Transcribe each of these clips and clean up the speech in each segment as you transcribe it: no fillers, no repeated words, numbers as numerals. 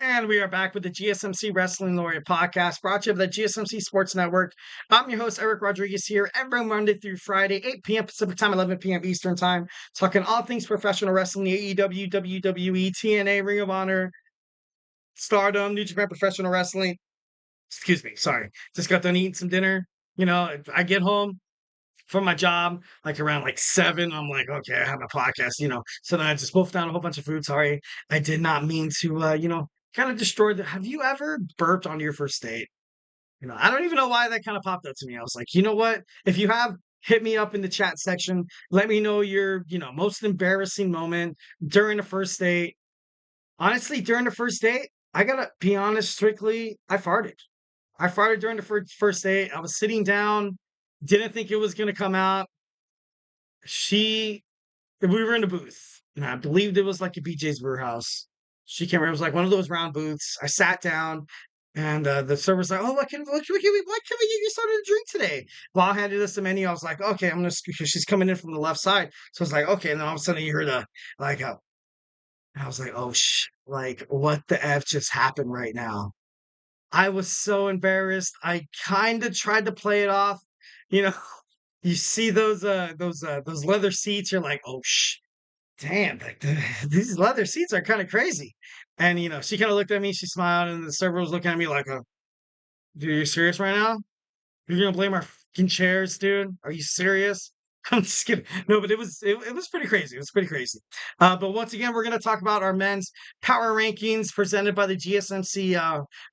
And we are back with the GSMC Wrestling Laureate podcast brought to you by the GSMC Sports Network. I'm your host, Eric Rodriguez, here every Monday through Friday, 8 p.m. Pacific Time, 11 p.m. Eastern Time, talking all things professional wrestling, AEW, WWE, TNA, Ring of Honor, Stardom, New Japan Professional Wrestling. Excuse me, sorry. Just got done eating some dinner. I get home from my job like around like 7. I'm like, okay, I have a podcast. So then I just wolfed down a whole bunch of food. Sorry, I did not mean to kind of destroy the. Have you ever burped on your first date? I don't even know why that kind of popped up to me. I was like, you know what, if you have, hit me up in the chat section. Let me know your most embarrassing moment during the first date. Honestly, during the first date, I gotta be honest, strictly, I farted during the first date. I was sitting down, didn't think it was gonna come out. She We were in a booth, and I believed it was like a BJ's Brew House. She came around, it was like one of those round booths. I sat down, and the server's like, "Oh, what can we get you started to drink today?" Well, I handed us the menu. I was like, "Okay, I'm gonna." Because she's coming in from the left side, so I was like, "Okay." And then all of a sudden, you heard a like a. I was like, "Oh like what the f just happened right now?" I was so embarrassed. I kind of tried to play it off, you know. You see those leather seats, you're like, "Oh damn, like these leather seats are kind of crazy." And she kind of looked at me, she smiled, and the server was looking at me like, "Dude, are you serious right now? You're gonna blame our fucking chairs, dude? Are you serious?" I'm just kidding. No, but it was pretty crazy. It was pretty crazy. But once again, we're gonna talk about our men's power rankings presented by the GSMC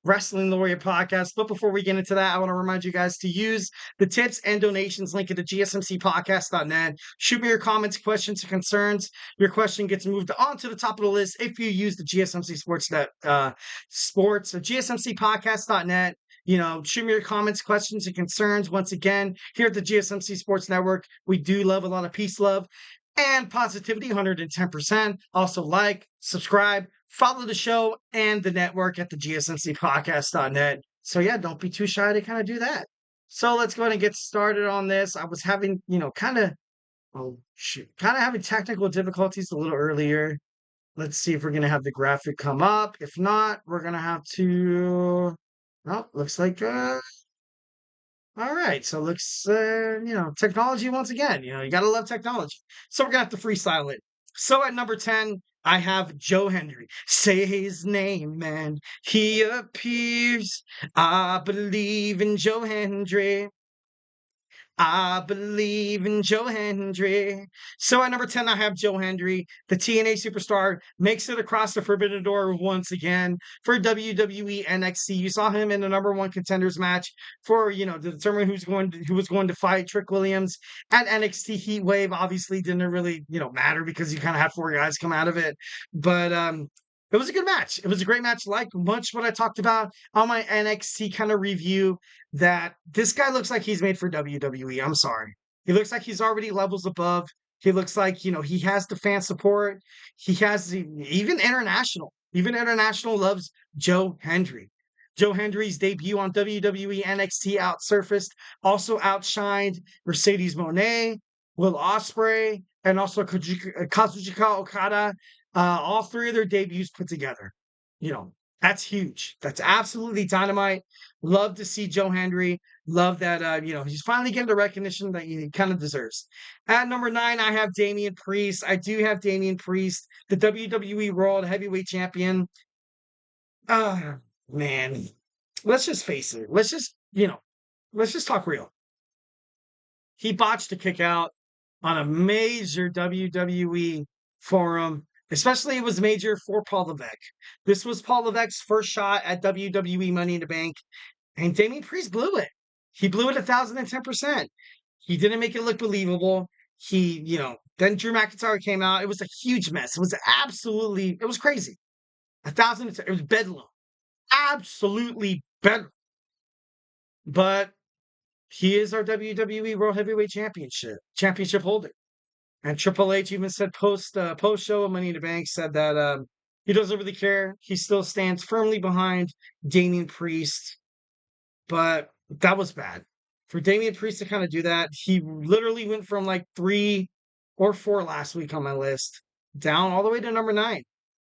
Wrestling Laureate podcast. But before we get into that, I want to remind you guys to use the tips and donations link at the GSMCpodcast.net. Shoot me your comments, questions, and concerns. Your question gets moved on to the top of the list if you use the GSMC GSMCpodcast.net. Shoot me your comments, questions, and concerns. Once again, here at the GSMC Sports Network, we do love a lot of peace, love, and positivity, 110%. Also, like, subscribe, follow the show and the network at the GSMCpodcast.net. So, yeah, don't be too shy to kind of do that. So, let's go ahead and get started on this. I was having, kind of having technical difficulties a little earlier. Let's see if we're going to have the graphic come up. If not, we're going to have to. Oh, looks like all right. So looks technology once again. You gotta love technology. So we're gonna have to freestyle it. So at number 10, I have Joe Hendry. Say his name, man. He appears. I believe in Joe Hendry. I believe in Joe Hendry. So at number 10, I have Joe Hendry. The TNA superstar makes it across the Forbidden Door once again for WWE NXT. You saw him in the number one contenders match for, to determine who was going to fight Trick Williams at NXT Heat Wave. Obviously didn't really, matter because you kind of had 4 guys come out of it. But it was a good match. It was a great match, like much what I talked about on my NXT kind of review, that this guy looks like he's made for WWE. I'm sorry. He looks like he's already levels above. He looks like, he has the fan support. He has even international. Even international loves Joe Hendry. Joe Hendry's debut on WWE NXT outsurfaced, also outshined Mercedes Moné, Will Ospreay, and also Kazuchika Okada. All 3 of their debuts put together. That's huge. That's absolutely dynamite. Love to see Joe Hendry. Love that, he's finally getting the recognition that he kind of deserves. At number 9, I have Damian Priest. I do have Damian Priest, the WWE World Heavyweight Champion. Man, let's just face it. Let's just talk real. He botched a kick out on a major WWE forum. Especially it was major for Paul Levesque. This was Paul Levesque's first shot at WWE Money in the Bank, and Damian Priest blew it. He blew it 1,010%. He didn't make it look believable. Then Drew McIntyre came out. It was a huge mess. It was crazy. 1,000, it was bedlam. Absolutely bedlam. But he is our WWE World Heavyweight Championship holder. And Triple H even said post show of Money in the Bank, said that he doesn't really care. He still stands firmly behind Damian Priest. But that was bad. For Damian Priest to kind of do that, he literally went from like 3 or 4 last week on my list down all the way to number 9.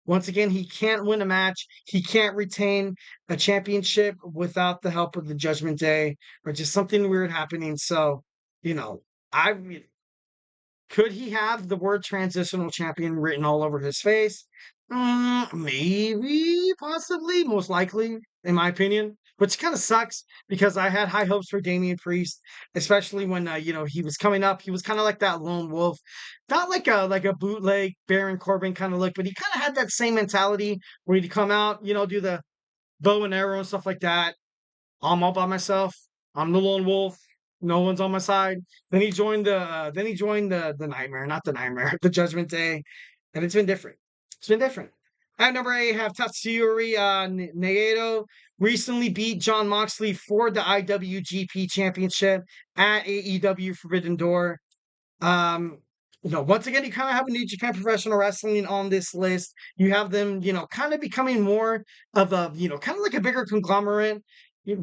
Once again, he can't win a match. He can't retain a championship without the help of the Judgment Day or just something weird happening. So, you know, I could he have the word transitional champion written all over his face? Maybe, possibly, most likely, in my opinion. Which kind of sucks because I had high hopes for Damian Priest, especially when he was coming up. He was kind of like that lone wolf, not like a bootleg Baron Corbin kind of look, but he kind of had that same mentality where he'd come out, do the bow and arrow and stuff like that. I'm all by myself. I'm the lone wolf. No one's on my side. Then he joined the nightmare, not the nightmare, the Judgment Day, and it's been different. It's been different. At number 8, have Tatsuyori Naito recently beat Jon Moxley for the IWGP Championship at AEW Forbidden Door. Um, once again, you kind of have a New Japan Professional Wrestling on this list. You have them, kind of becoming more of a, kind of like a bigger conglomerate,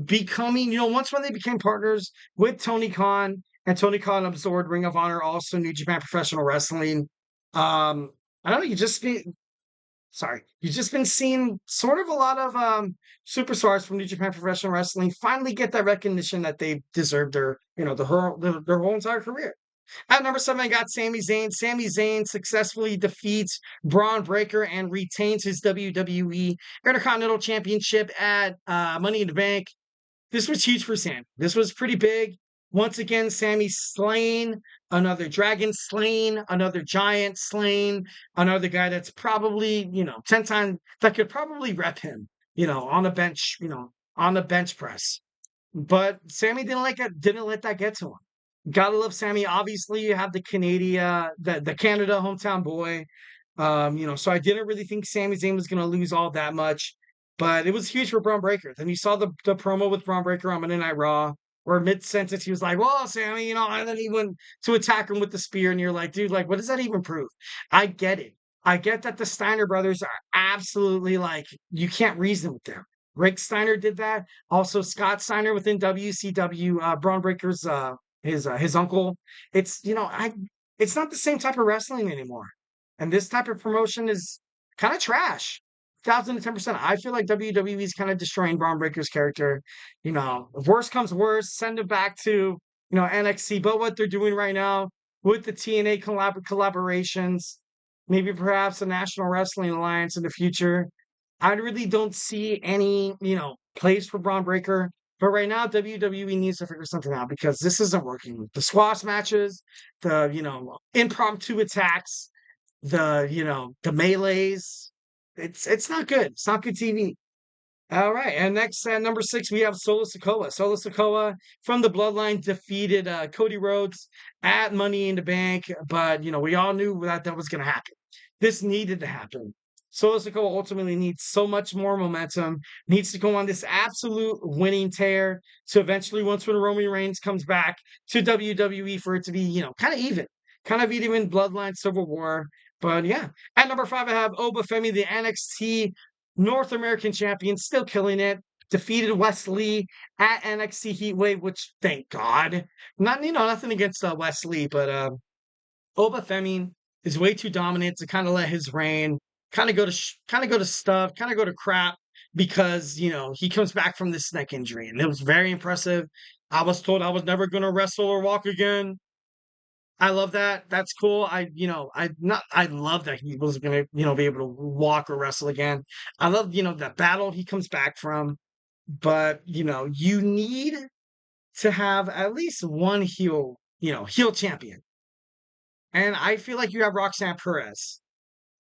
becoming, once when they became partners with Tony Khan, and Tony Khan absorbed Ring of Honor, also New Japan Professional Wrestling. I don't know, you just been seeing sort of a lot of superstars from New Japan Professional Wrestling finally get that recognition that they deserve their whole entire career. At number 7, I got Sami Zayn. Sami Zayn successfully defeats Braun Breaker and retains his WWE Intercontinental Championship at Money in the Bank. This was huge for Sam. This was pretty big. Once again, Sami slain, another dragon slain, another giant slain, another guy that's probably, 10 times, that could probably rep him, on the bench, on the bench press. But Sammy didn't let that get to him. Gotta love Sammy. Obviously, you have the the Canada hometown boy. So I didn't really think Sami Zayn was gonna lose all that much, but it was huge for Braun Breaker. Then you saw the promo with Braun Breaker on Monday Night Raw, where mid sentence he was like, "Well, Sammy," and then he went to attack him with the spear, and you're like, "Dude, like, what does that even prove?" I get it. I get that the Steiner brothers are absolutely like you can't reason with them. Rick Steiner did that. Also, Scott Steiner within WCW, Braun Breaker's his uncle. It's it's not the same type of wrestling anymore, and this type of promotion is kind of trash. 1,010%. I feel like WWE is kind of destroying Braun Breaker's character. If worse comes worse, send him back to NXT. But what they're doing right now with the TNA collaborations, maybe perhaps a National Wrestling Alliance in the future. I really don't see any, place for Braun Breaker. But right now, WWE needs to figure something out because this isn't working. The squash matches, the, impromptu attacks, the melees. It's not good. It's not good TV. All right, and next at number 6, we have Solo Sikoa. Solo Sikoa from the Bloodline defeated Cody Rhodes at Money in the Bank, but we all knew that was going to happen. This needed to happen. Solo Sikoa ultimately needs so much more momentum, needs to go on this absolute winning tear. So eventually, once when Roman Reigns comes back to WWE, for it to be kind of even Bloodline Civil War. But yeah, at number 5, I have Oba Femi, the NXT North American champion, still killing it. Defeated Wes Lee at NXT Heatwave, which thank God. Nothing against Wes Lee, but Oba Femi is way too dominant to kind of let his reign kind of go to stuff, kind of go to crap because he comes back from this neck injury, and it was very impressive. I was told I was never going to wrestle or walk again. I love that. That's cool. I love that he was gonna, be able to walk or wrestle again. I love, that battle he comes back from. But, you need to have at least one heel champion. And I feel like you have Roxanne Perez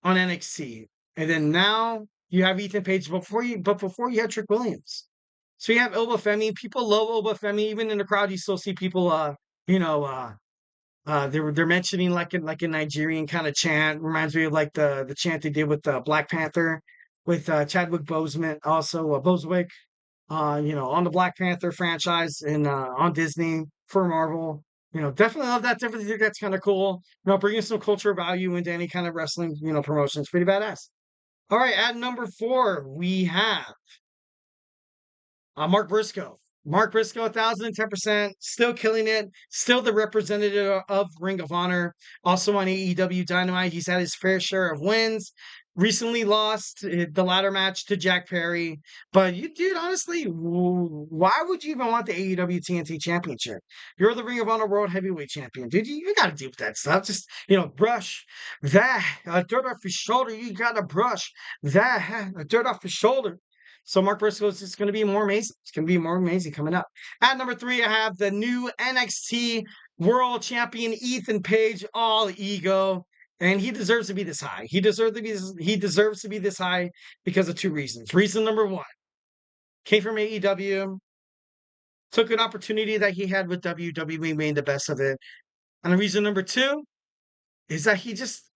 on NXT. And then now you have Ethan Page before you had Trick Williams. So you have Oba Femi. People love Oba Femi. Even in the crowd, you still see people they're mentioning like a Nigerian kind of chant. Reminds me of like the chant they did with Black Panther with Chadwick Boseman, also Boswick, on the Black Panther franchise and on Disney for Marvel. Definitely love that. Definitely think that's kind of cool. Bringing some cultural value into any kind of wrestling, promotions. Pretty badass. All right, at number 4, we have Mark Briscoe. Mark Briscoe, 1,010%, still killing it. Still the representative of Ring of Honor. Also on AEW Dynamite, he's had his fair share of wins. recently lost the ladder match to Jack Perry. But you, dude, honestly, why would you even want the AEW TNT Championship? You're the Ring of Honor World Heavyweight Champion, dude. You got to deal with that stuff. Just brush that dirt off your shoulder. You got to brush that dirt off your shoulder. So Mark Briscoe is just going to be more amazing. It's going to be more amazing coming up. At number 3, I have the new NXT World Champion Ethan Page, all ego. And he deserves to be this high. He deserves to be this high because of 2 reasons. Reason number 1, came from AEW, took an opportunity that he had with WWE, made the best of it. And reason number 2 is that he just,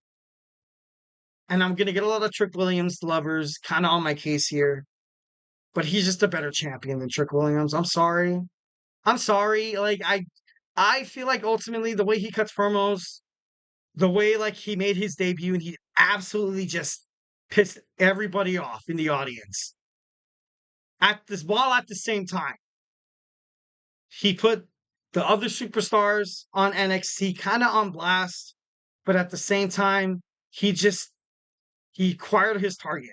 and I'm gonna get a lot of Trick Williams lovers kind of on my case here, but he's just a better champion than Trick Williams. I'm sorry. Like I feel like ultimately the way he cuts promos, the way like he made his debut and he absolutely just pissed everybody off in the audience. At the same time, he put the other superstars on NXT kind of on blast, but at the same time, he acquired his target.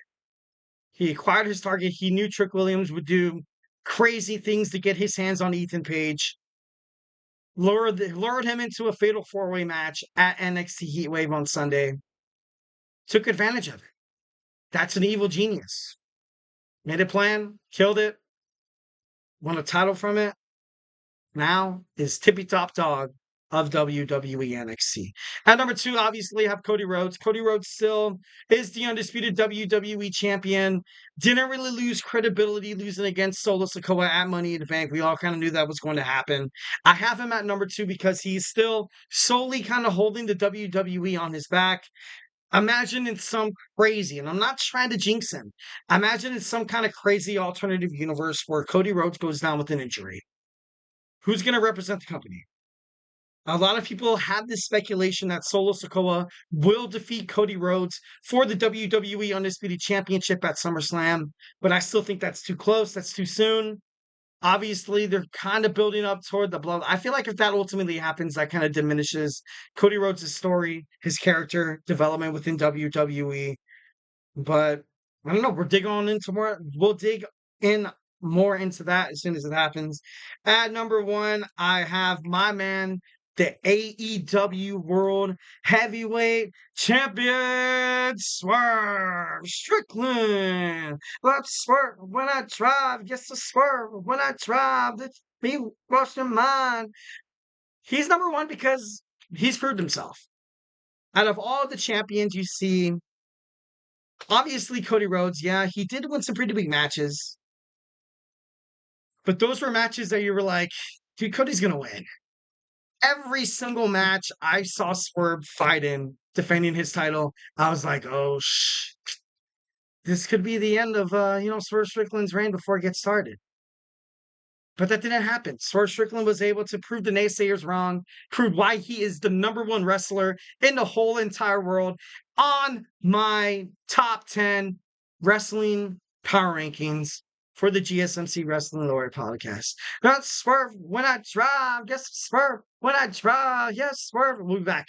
He acquired his target. He knew Trick Williams would do crazy things to get his hands on Ethan Page. Lured him into a fatal 4-way match at NXT Heatwave on Sunday. Took advantage of it. That's an evil genius. Made a plan, killed it, won a title from it. Now is tippy top dog of WWE NXT. At number 2, obviously, I have Cody Rhodes. Cody Rhodes still is the undisputed WWE champion. Didn't really lose credibility losing against Solo Sikoa at Money in the Bank. We all kind of knew that was going to happen. I have him at number 2 because he's still solely kind of holding the WWE on his back. Imagine it's some crazy, and I'm not trying to jinx him. Imagine it's some kind of crazy alternative universe where Cody Rhodes goes down with an injury. Who's going to represent the company? A lot of people have this speculation that Solo Sikoa will defeat Cody Rhodes for the WWE Undisputed Championship at SummerSlam, but I still think that's too close. That's too soon. Obviously, they're kind of building up toward the blood. I feel like if that ultimately happens, that kind of diminishes Cody Rhodes' story, his character development within WWE. But I don't know. We're digging on into more. We'll dig in more into that as soon as it happens. At number 1, I have my man, the AEW World Heavyweight Champion, Swerve Strickland. Let's swerve when I drive. Yes, to swerve when I drive. Let's be wash your mind. He's number 1 because he's proved himself. Out of all the champions you see, obviously Cody Rhodes, yeah, he did win some pretty big matches. But those were matches that you were like, dude, Cody's going to win. Every single match I saw Swerve fight in, defending his title, I was like, oh, this could be the end of, Swerve Strickland's reign before it gets started. But that didn't happen. Swerve Strickland was able to prove the naysayers wrong, prove why he is the number 1 wrestler in the whole entire world on my top 10 wrestling power rankings for the GSMC Wrestling Laureate podcast. Not Swerve when I drive. Yes, Swerve when I drive. Yes, Swerve. We'll be back.